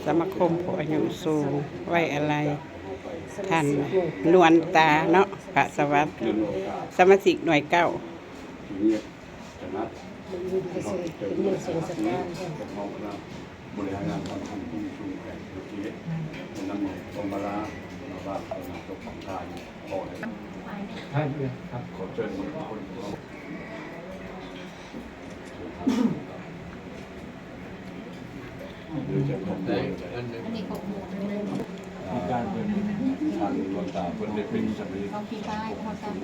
สมาคมผู้อายุสูงไว้อะไรท่านนวลตาเนาะพระสวัสดิ์สมาชิกหน่วยเก้าบริหารงานสังคมที่ชูแข่งธุรกิจนำตรงบาลาบ้านตกของทายขอให้ใช่ครับขอเชิญทุกคนอันนี้ของหมูมีการเป็นทางดวงตาเป็นเด็กเป็นสมัย ของพี่ป้ายเขาจำ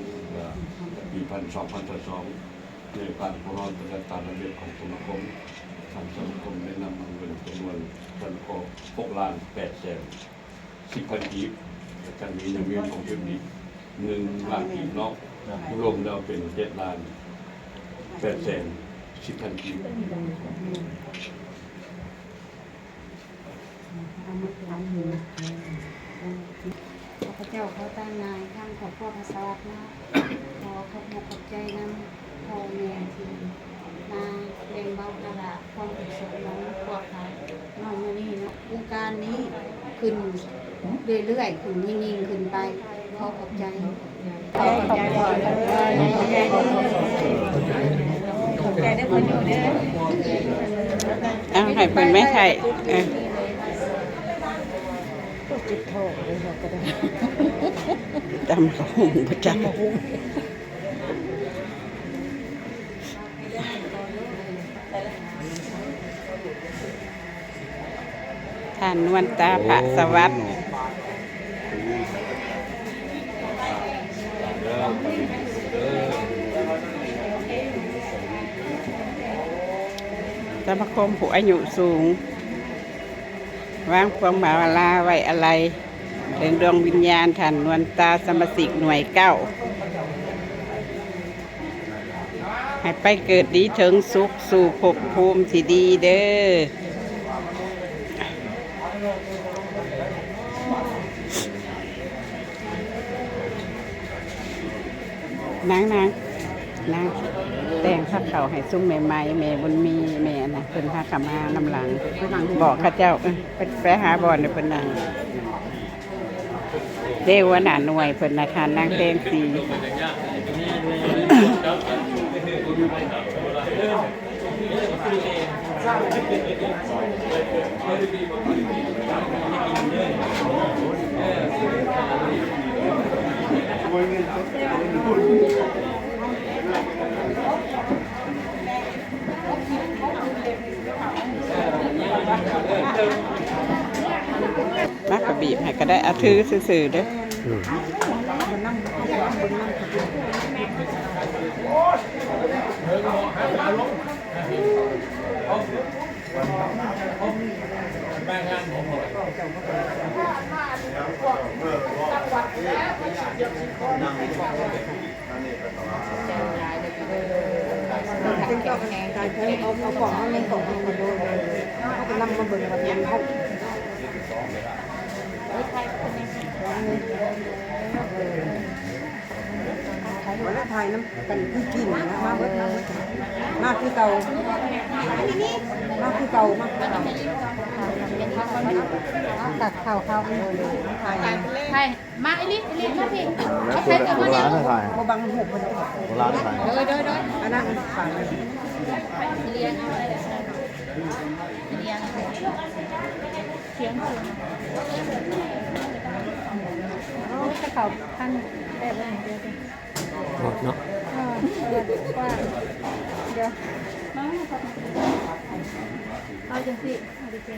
ปี2022ในการพรอนประกาศระเบียบของสมาคมทางสมาคมได้นำเงินจำนวน6,810,000 กีบและการมีเงินของเดือนนี้1 ล้านกีบนอกรวมแล้วเป็น7,810,000 กีบข้าเจ้าเขาตั้งนายข้างขอบพ่อพระสวัสดิ์นะขอขอบคุณขอบใจนำพ่อแม่ที่มาเลี้ยงเบาภาระความสุขน้องปลอดภัยน้องนี่นะวงการนี้ขึ้นเรื่อยๆขึ้นยิ่งๆขึ้นไปขอขอบใจขอบใจได้คนอยู่เด้อ ให้เพิ่นไม่ใช่จุดโทษเลยเราก็ได้ ตำกระหุ่งประจำท่านนวลตาพระสวัสดิ์สมาคมผู้อายุสูงวางพวงมาลาไว้อะไรเรื่องดวงวิญญาณท่านนวลตาสมาชิกหน่วยเก้าให้ไปเกิดดีถึงสุขสู่ภพภูมิที่ดีเด้อนางแต่งผ้าขาวให้ซุ้มแม่ไม้แม่บุญมีแม่นะเพิ่นพาขมานำหลังบอกข้าเจ้าไปหาบ่อนเพิ่นนั่งเด้วน่ะหน่วยเพิ่นนะคะนางแตงสีมากกว่าบีบให้ก็ได้เอาถือซื่อๆเด้อเป็นเจ้าแข่งการเอากล่องในกล่องมาดูเขาไปนำมาเบิ่งมาเรียนเขาวันละไทยน้ำกันคือกินนะมาเบิดมากคือเก่ามากคือเก่ามากตักข้าวเลยไทยมาไอ้ลิมาพี่ไทยกับมาเนี่ย โบบังหุบมันโดยอันนั้นฝากเลี้ยงเสียงถ้าเขาพันแบบไหนเดี๋ยวเนาะเดี๋ยวมาเอาจังสิเอาดิเจ